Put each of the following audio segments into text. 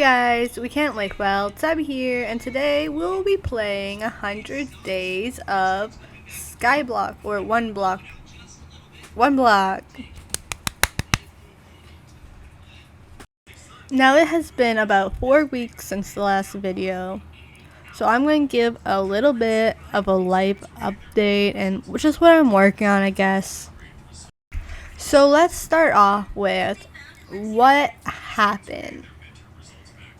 guys, we can't wait. Well, it's Abby here, and today we'll be playing 100 Days of Skyblock, or One Block. Now it has been about 4 weeks since the last video, so I'm going to give a little bit of a life update, and which is what I'm working on, I guess. So let's start off with what happened.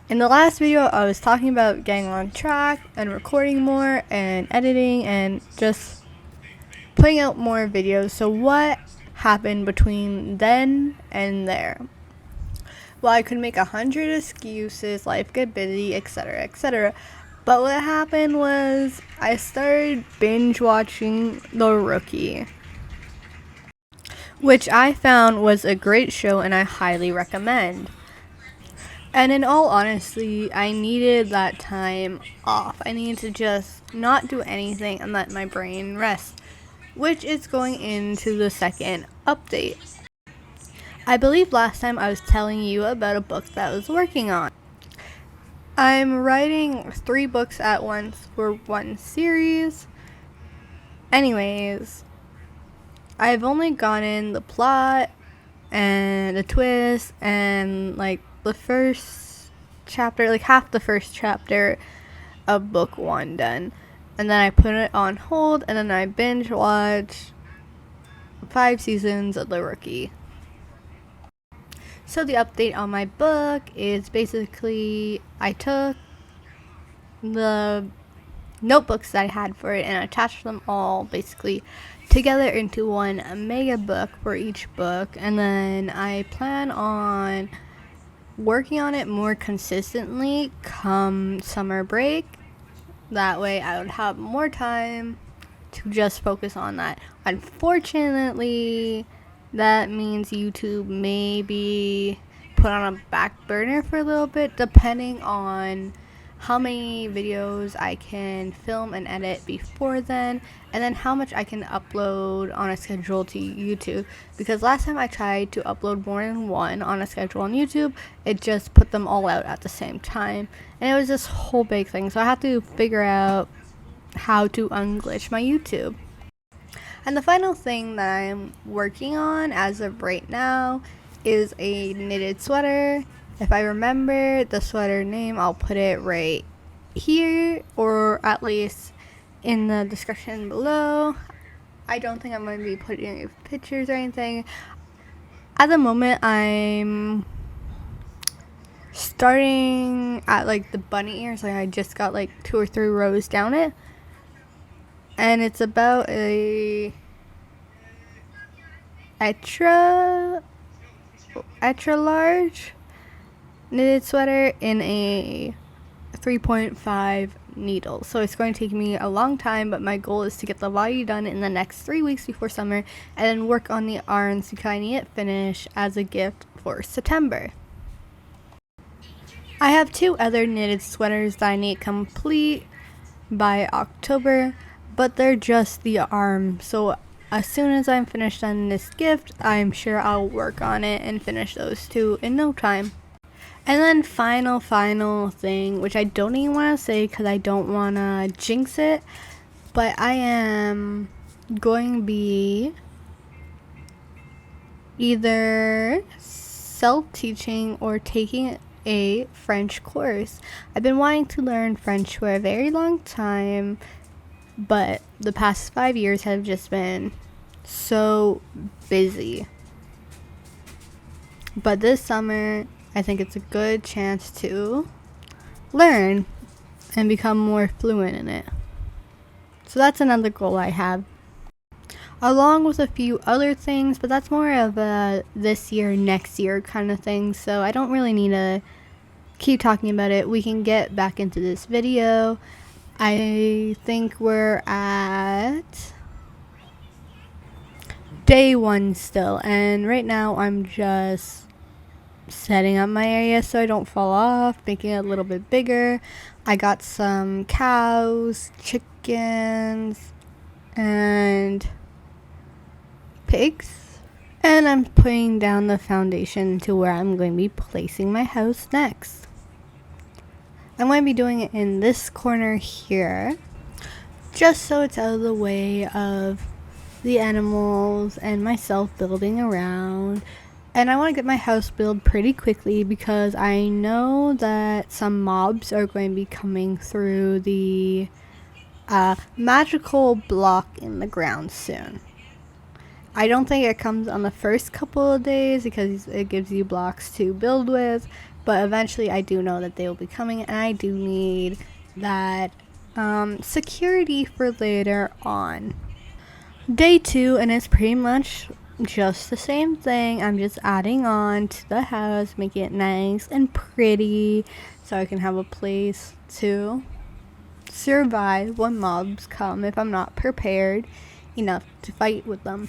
In the last video, I was talking about getting on track and recording more and editing and just putting out more videos. So what happened between then and there? Well, I could make 100 excuses, life get busy, etc., etc. But what happened was I started binge watching The Rookie, which I found was a great show and I highly recommend. And in all honesty, I needed that time off. I needed to just not do anything and let my brain rest, which is going into the second update. I believe last time I was telling you about a book that I was working on. I'm writing 3 books at once for one series. Anyways, I've only gotten the plot and the twist and the first chapter, half the first chapter of book 1 done, and then I put it on hold, and then I binge watched 5 seasons of The Rookie. So the update on my book is basically I took the notebooks that I had for it and attached them all basically together into one mega book for each book, and then I plan on working on it more consistently come summer break. That way I would have more time to just focus on that. Unfortunately, that means YouTube may be put on a back burner for a little bit, depending on how many videos I can film and edit before then, and then how much I can upload on a schedule to YouTube. Because last time I tried to upload more than one on a schedule on YouTube, it just put them all out at the same time, and it was this whole big thing. So I have to figure out how to unglitch my YouTube. And the final thing that I'm working on as of right now is a knitted sweater. If I remember the sweater name, I'll put it right here, or at least in the description below. I don't think I'm going to be putting any pictures or anything. At the moment, I'm starting at the bunny ears. I just got 2 or 3 rows down it. And it's about a extra large knitted sweater in a 3.5 needle. So it's going to take me a long time, but my goal is to get the body done in the next 3 weeks before summer, and then work on the arms to kind of get finished as a gift for September. I have 2 other knitted sweaters that I need complete by October, but they're just the arm. So as soon as I'm finished on this gift, I'm sure I'll work on it and finish those 2 in no time. And then final thing, which I don't even want to say because I don't want to jinx it, but I am going to be either self-teaching or taking a French course. I've been wanting to learn French for a very long time, but the past 5 years have just been so busy. But this summer, I think it's a good chance to learn and become more fluent in it. So that's another goal I have, along with a few other things, but that's more of a this year, next year kind of thing. So I don't really need to keep talking about it. We can get back into this video. I think we're at day 1 still, and right now I'm just setting up my area so I don't fall off, making it a little bit bigger. I got some cows, chickens, and pigs, and I'm putting down the foundation to where I'm going to be placing my house next. I'm going to be doing it in this corner here, just so it's out of the way of the animals and myself building around. And I want to get my house built pretty quickly because I know that some mobs are going to be coming through the magical block in the ground soon. I don't think it comes on the first couple of days because it gives you blocks to build with, but eventually I do know that they will be coming, and I do need that security for later on. Day 2, and it's pretty much just the same thing. I'm just adding on to the house, making it nice and pretty so I can have a place to survive when mobs come if I'm not prepared enough to fight with them.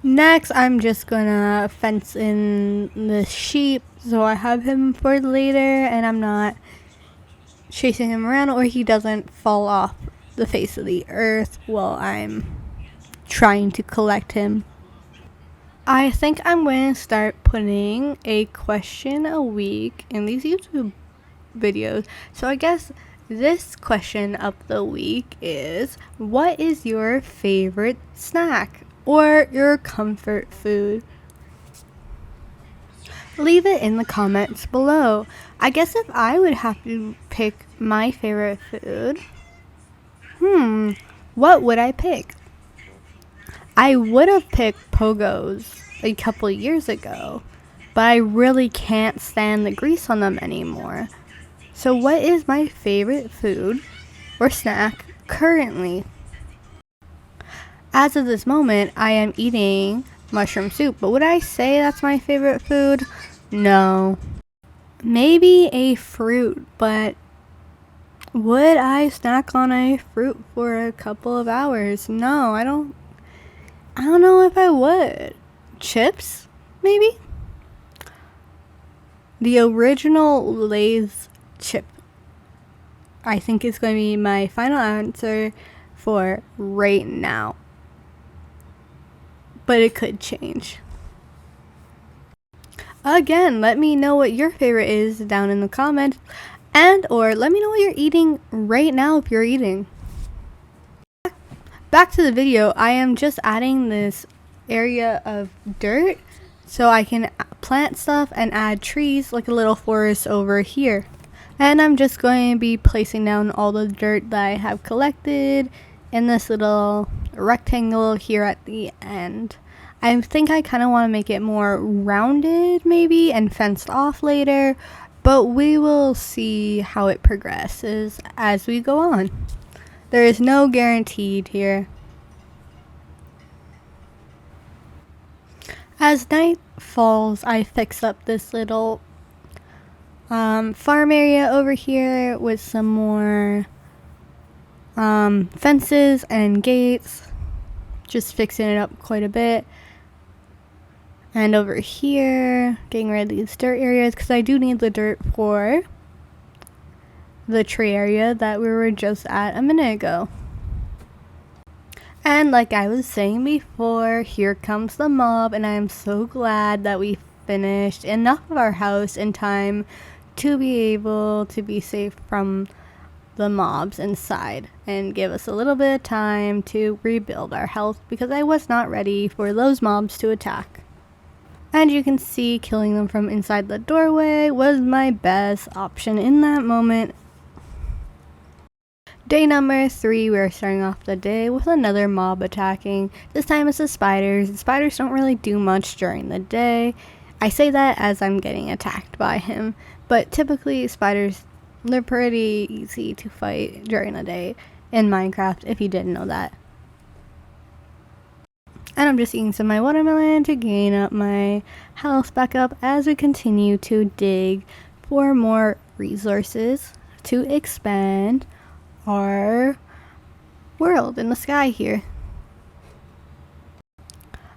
Next, I'm just gonna fence in the sheep so I have him for later and I'm not chasing him around or he doesn't fall off the face of the earth while I'm trying to collect him. I think I'm going to start putting a question a week in these YouTube videos. So I guess this question of the week is, what is your favorite snack or your comfort food? Leave it in the comments below. I guess if I would have to pick my favorite food, what would I pick? I would have picked Pogos a couple years ago, but I really can't stand the grease on them anymore. So what is my favorite food or snack currently? As of this moment, I am eating mushroom soup, but would I say that's my favorite food? No. Maybe a fruit, but would I snack on a fruit for a couple of hours? No, I don't know if I would. Chips, maybe? The original Lay's chip, I think, is going to be my final answer for right now. But it could change. Again, let me know what your favorite is down in the comments, and or let me know what you're eating right now if you're eating. Back to the video, I am just adding this area of dirt so I can plant stuff and add trees like a little forest over here. And I'm just going to be placing down all the dirt that I have collected in this little rectangle here at the end. I think I kind of want to make it more rounded maybe and fenced off later, but we will see how it progresses as we go on. There is no guaranteed here. As night falls, I fix up this little farm area over here with some more fences and gates, just fixing it up quite a bit. And over here, getting rid of these dirt areas because I do need the dirt for the tree area that we were just at a minute ago. And like I was saying before, here comes the mob, and I am so glad that we finished enough of our house in time to be able to be safe from the mobs inside and give us a little bit of time to rebuild our health because I was not ready for those mobs to attack. And you can see killing them from inside the doorway was my best option in that moment. Day number 3, we are starting off the day with another mob attacking. This time it's the spiders. The spiders don't really do much during the day. I say that as I'm getting attacked by him, but typically spiders, they're pretty easy to fight during the day in Minecraft, if you didn't know that. And I'm just eating some of my watermelon to gain up my health back up as we continue to dig for more resources to expand our world in the sky here.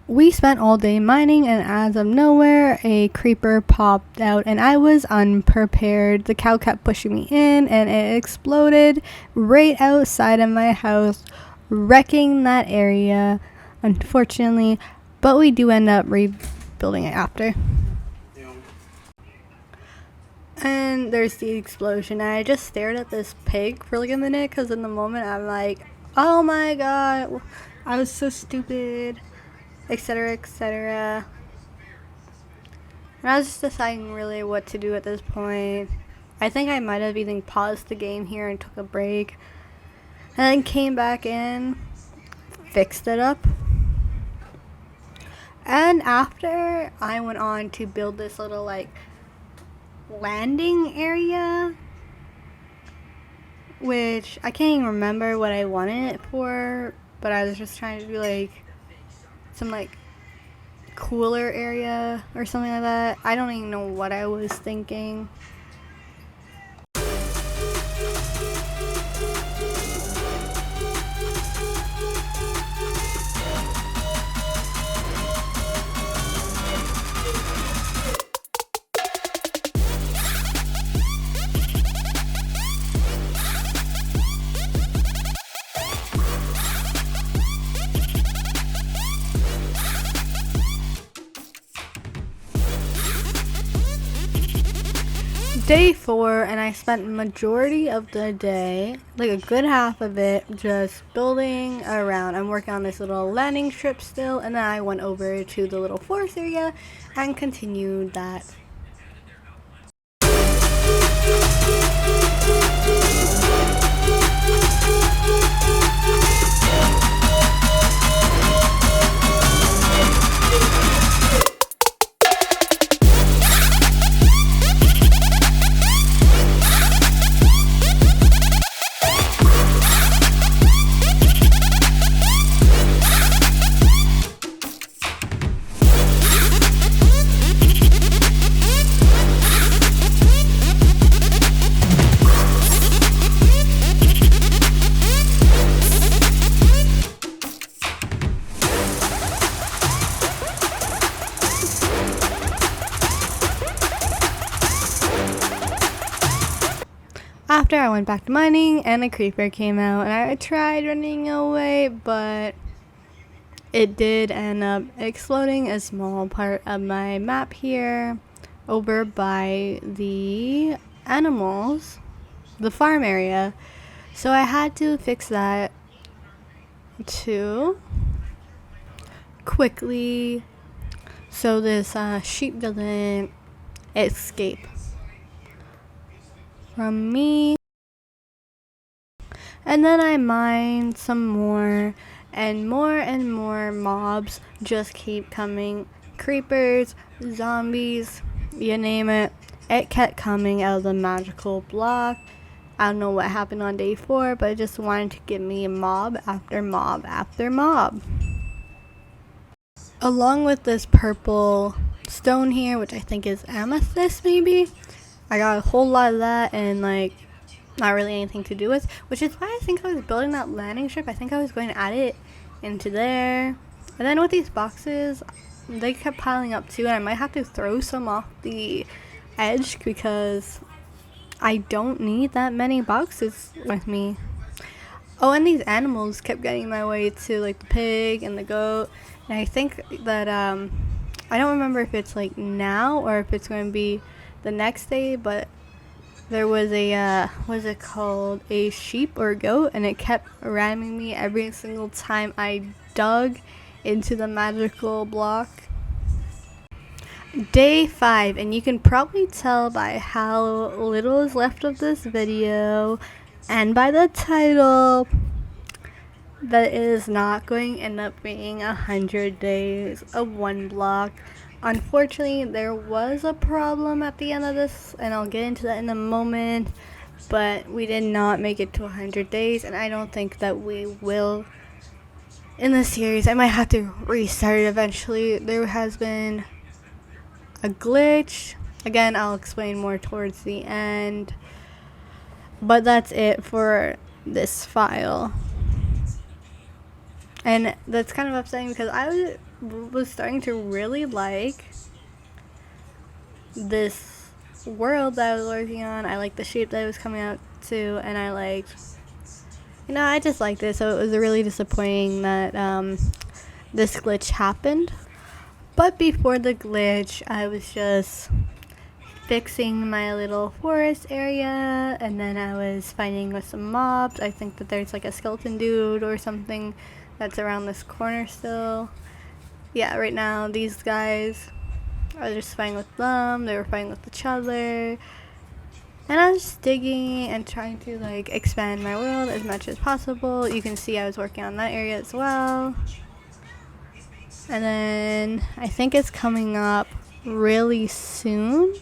We spent all day mining, and as of nowhere, a creeper popped out, and I was unprepared. The cow kept pushing me in, and it exploded right outside of my house, wrecking that area, unfortunately, but we do end up rebuilding it after. And there's the explosion. I just stared at this pig for like a minute, because in the moment I'm like, oh my god, I was so stupid, etc, etc. And I was just deciding really what to do at this point. I think I might have even paused the game here and took a break, and then came back in, fixed it up. And after, I went on to build this little like landing area, which I can't even remember what I wanted it for, but I was just trying to do like some like cooler area or something like that. I don't even know what I was thinking. Day 4, and I spent majority of the day, like a good half of it, just building around. I'm working on this little landing strip still, and then I went over to the little forest area and continued that. After I went back to mining, and a creeper came out, and I tried running away, but it did end up exploding a small part of my map here over by the animals, the farm area. So I had to fix that too quickly so this sheep doesn't escape from me. And then I mined some more, and more mobs just keep coming. Creepers, zombies, you name it. It kept coming out of the magical block. I don't know what happened on day 4, but it just wanted to give me mob after mob after mob. Along with this purple stone here, which I think is amethyst maybe, I got a whole lot of that, and like not really anything to do with, which is why I think I was building that landing strip. I think I was going to add it into there. And then with these boxes, they kept piling up too, and I might have to throw some off the edge because I don't need that many boxes with me. Oh, and these animals kept getting in my way too, like the pig and the goat. And I think that I don't remember if it's like now or if it's going to be the next day, but there was a what is it called, a sheep or goat, and it kept ramming me every single time I dug into the magical block. Day 5, and you can probably tell by how little is left of this video and by the title that it is not going to end up being 100 days of one block. Unfortunately, there was a problem at the end of this, and I'll get into that in a moment, but we did not make it to 100 days, and I don't think that we will in this series. I might have to restart it eventually. There has been a glitch. Again, I'll explain more towards the end. But that's it for this file. And that's kind of upsetting because I was starting to really like this world that I was working on. I liked the shape that it was coming out to, and I liked, I just liked it. So it was really disappointing that this glitch happened. But before the glitch, I was just fixing my little forest area, and then I was fighting with some mobs. I think that there's like a skeleton dude or something that's around this corner still. Yeah, right now these guys, I was just fighting with them. They were fighting with each other, and I was just digging and trying to like expand my world as much as possible. You can see I was working on that area as well. And then I think it's coming up really soon.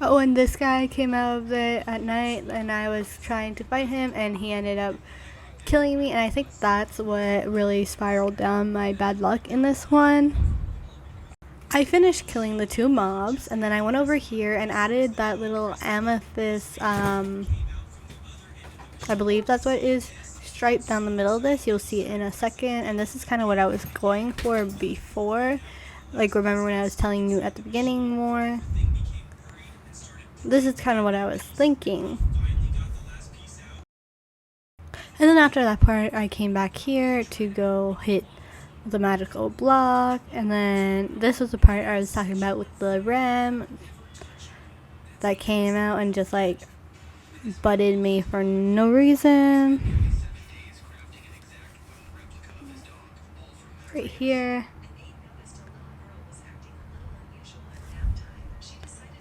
Oh, and this guy came out of it at night, and I was trying to fight him, and he ended up killing me, and I think that's what really spiraled down my bad luck in this one. I finished killing the 2 mobs, and then I went over here and added that little amethyst, I believe that's what it is, stripe down the middle of this. You'll see it in a second, and this is kind of what I was going for before. Like, remember when I was telling you at the beginning more? This is kind of what I was thinking. And then after that part, I came back here to go hit the magical block, and then this was the part I was talking about with the ram that came out and just like butted me for no reason. Right here.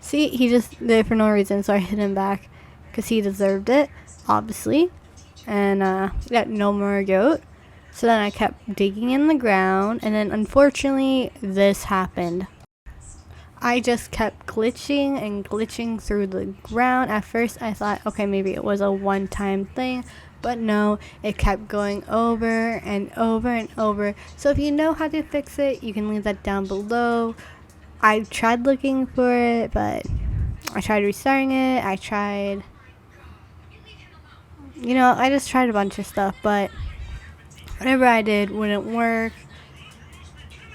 See, he just did it for no reason, so I hit him back because he deserved it, obviously. And yeah, no more goat. So then I kept digging in the ground, and then unfortunately this happened. I just kept glitching and glitching through the ground. At first I thought, okay, maybe it was a one-time thing, but no, it kept going over and over and over. So if you know how to fix it, you can leave that down below. I tried looking for it, but I tried restarting it. I tried, I just tried a bunch of stuff, but whatever I did wouldn't work.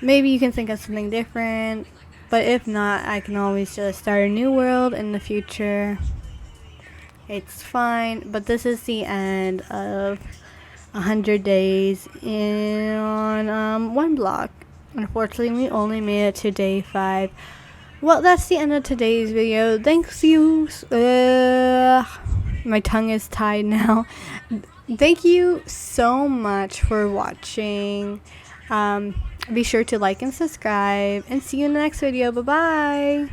Maybe you can think of something different, but if not, I can always just start a new world in the future. It's fine, but this is the end of 100 days on one block. Unfortunately, we only made it to day 5. Well, that's the end of today's video. Thanks you. My tongue is tied now. Thank you so much for watching. Be sure to like and subscribe, and see you in the next video. Bye bye.